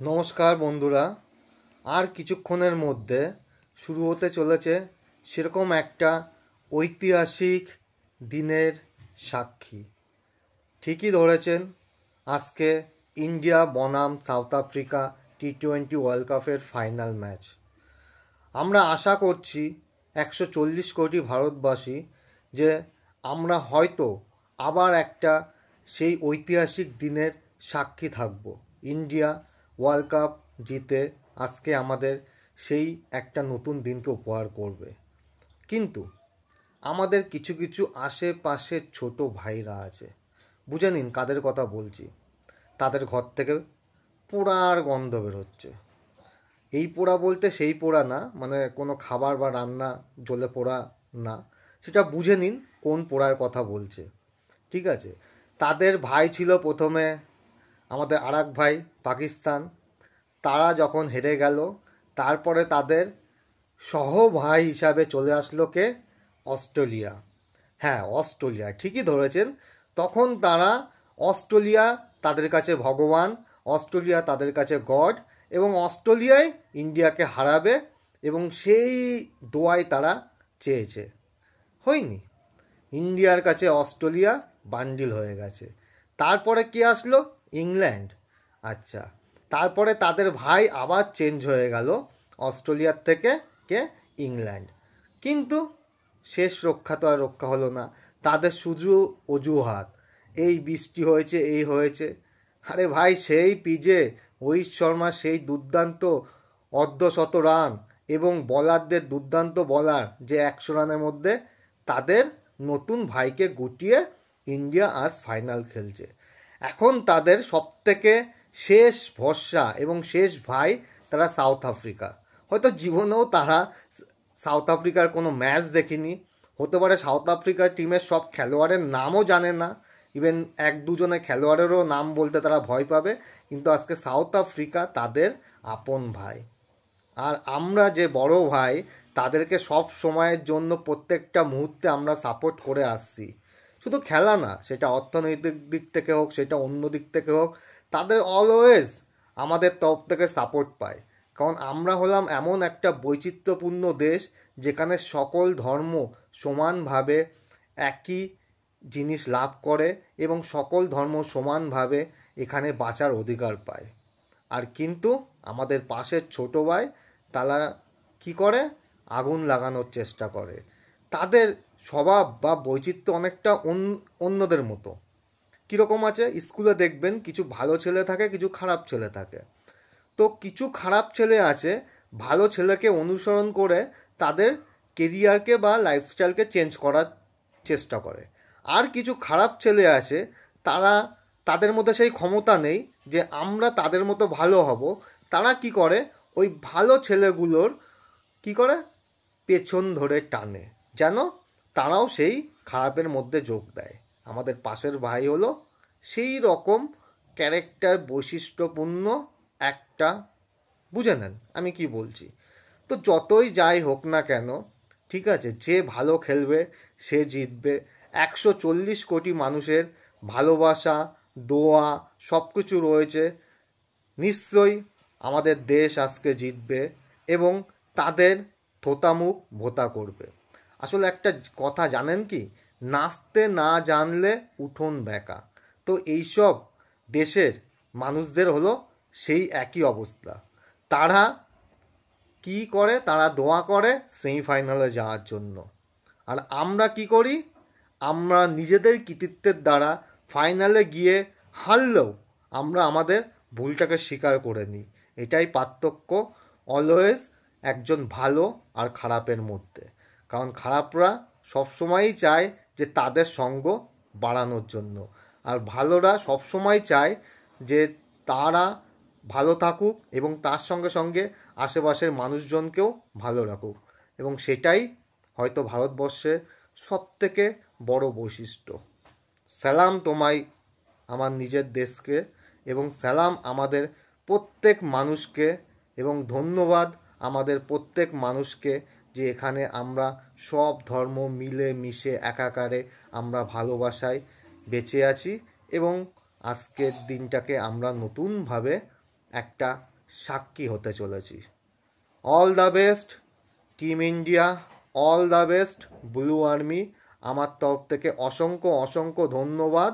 নমস্কার বন্ধুরা। আর কিছুক্ষণের মধ্যে শুরু হতে চলেছে সেরকম একটা ঐতিহাসিক দিনের সাক্ষী। ঠিকই ধরেছেন, আজকে ইন্ডিয়া বনাম সাউথ আফ্রিকা টি-20 ওয়ার্ল্ড কাপের ফাইনাল ম্যাচ। আমরা আশা করছি 140 কোটি ভারতবাসী যে আমরা হয়তো আবার একটা সেই ঐতিহাসিক দিনের সাক্ষী থাকব। ইন্ডিয়া ওয়ার্ল্ড কাপ জিতে আজকে আমাদের সেই একটা নতুন দিনকে উপহার করবে। কিন্তু আমাদের কিছু কিছু আশেপাশের ছোট ভাইরা আছে, বুঝে নিন কাদের কথা বলছি। তাদের ঘর থেকে পোড়ার গন্ধ বেরোচ্ছে। এই পোড়া বলতে সেই পোড়া না, মানে কোনো খাবার বা রান্না জ্বলে পোড়া না, সেটা বুঝে নিন কোন পোড়ার কথা বলছে। ঠিক আছে, তাদের ভাই ছিল প্রথমে আমাদের আরেক ভাই পাকিস্তান। তারা যখন হেরে গেল, তারপরে তাদের সহ ভাই হিসাবে চলে আসলো কে? অস্ট্রেলিয়া। হ্যাঁ, অস্ট্রেলিয়া, ঠিকই ধরেছেন। তখন তারা অস্ট্রেলিয়া তাদের কাছে ভগবান, অস্ট্রেলিয়া তাদের কাছে গড, এবং অস্ট্রেলিয়ায় ইন্ডিয়াকে হারাবে এবং সেই দোয়ায় তারা চেয়েছে। হয়নি, ইন্ডিয়ার কাছে অস্ট্রেলিয়া বান্ডিল হয়ে গেছে। তারপরে কি আসলো? ইংল্যান্ড। আচ্ছা, তারপরে তাদের ভাই আবার চেঞ্জ হয়ে গেল, অস্ট্রেলিয়ার থেকে কে? ইংল্যান্ড। কিন্তু শেষ রক্ষা তো আর রক্ষা হলো না। তাদের শুধু অজুহাত, এই বৃষ্টি হয়েছে, এই হয়েছে। আরে ভাই, সেই পিজে রোহিত শর্মা সেই দুর্দান্ত অর্ধশত রান এবং বলারদের দুর্দান্ত বলার যে 100 রানের মধ্যে তাদের নতুন ভাইকে গুটিয়ে ইন্ডিয়া আজ ফাইনাল খেলছে। এখন তাদের সবথেকে শেষ ভরসা এবং শেষ ভাই তারা সাউথ আফ্রিকা। হয়তো জীবনেও তারা সাউথ আফ্রিকার কোনো ম্যাচ দেখেনি, হতে পারে সাউথ আফ্রিকার টিমের সব খেলোয়াড়ের নামও জানে না, ইভেন এক দুজনের খেলোয়াড়েরও নাম বলতে তারা ভয় পাবে। কিন্তু আজকে সাউথ আফ্রিকা তাদের আপন ভাই, আর আমরা যে বড় ভাই তাদেরকে সব সময়ের জন্য প্রত্যেকটা মুহূর্তে আমরা সাপোর্ট করে আসছি। শুধু খেলা না, সেটা অর্থনৈতিক দিক থেকে হোক, সেটা অন্য দিক থেকে হোক, তাদের অলওয়েজ আমাদের তরফ থেকে সাপোর্ট পায়। কারণ আমরা হলাম এমন একটা বৈচিত্র্যপূর্ণ দেশ যেখানে সকল ধর্ম সমানভাবে একই জিনিস লাভ করে এবং সকল ধর্ম সমানভাবে এখানে বাঁচার অধিকার পায়। আর কিন্তু আমাদের পাশের ছোট ভাই তারা কি করে? আগুন লাগানোর চেষ্টা করে। তাদের স্বভাব বা বৈচিত্র্য অনেকটা অন্যদের মতো। কীরকম আছে? স্কুলে দেখবেন কিছু ভালো ছেলে থাকে, কিছু খারাপ ছেলে থাকে। তো কিছু খারাপ ছেলে আছে ভালো ছেলেকে অনুসরণ করে তাদের কেরিয়ারকে বা লাইফস্টাইলকে চেঞ্জ করার চেষ্টা করে। আর কিছু খারাপ ছেলে আছে, তারা তাদের মধ্যে সেই ক্ষমতা নেই যে আমরা তাদের মতো ভালো হব। তারা কি করে? ওই ভালো ছেলেগুলোর কি করে? পেছন ধরে টানে, যেন তারাও সেই খারাপের মধ্যে যোগ দেয়। আমাদের পাশের ভাই হলো সেই রকম ক্যারেক্টার বৈশিষ্ট্যপূর্ণ একটা, বুঝে নেন আমি কি বলছি। তো যতই যাই হোক না কেন, ঠিক আছে, যে ভালো খেলবে সে জিতবে। 140 কোটি মানুষের ভালোবাসা, দোয়া সব কিছু রয়েছে। নিশ্চয়ই আমাদের দেশ আজকে জিতবে এবং তাদের থোতামুখ ভোতা করবে। আসলে একটা কথা জানেন কি? নাচতে না জানলে উঠোন বেঁকা। তো এইসব দেশের মানুষদের হলো সেই একই অবস্থা। তারা কি করে? তারা দোয়া করে সেমিফাইনালে যাওয়ার জন্য। আর আমরা কি করি? আমরা নিজেদের কৃতিত্বের দ্বারা ফাইনালে গিয়ে হারলেও আমরা আমাদের ভুলটাকে স্বীকার করে নিই। এটাই পার্থক্য অলওয়েজ একজন ভালো আর খারাপের মধ্যে। কারণ খারাপরা সবসময়ই চায় যে তাদের সঙ্গ বাড়ানোর জন্য, আর ভালোরা সবসময় চায় যে তারা ভালো থাকুক এবং তার সঙ্গে সঙ্গে আশেপাশের মানুষজনকেও ভালো রাখুক। এবং সেটাই হয়তো ভারতবর্ষের সবথেকে বড় বৈশিষ্ট্য। সালাম তোমায় আমার নিজের দেশকে, এবং সালাম আমাদের প্রত্যেক মানুষকে, এবং ধন্যবাদ আমাদের প্রত্যেক মানুষকে যে এখানে আমরা সব ধর্ম মিলে মিশে একাকারে আমরা ভালোবাসায় বেঁচে আছি এবং আজকের দিনটাকে আমরা নতুনভাবে একটা সাক্ষী হতে চলেছি। All the best team India, all the best blue army. আমার তরফ থেকে অসংখ্য অসংখ্য ধন্যবাদ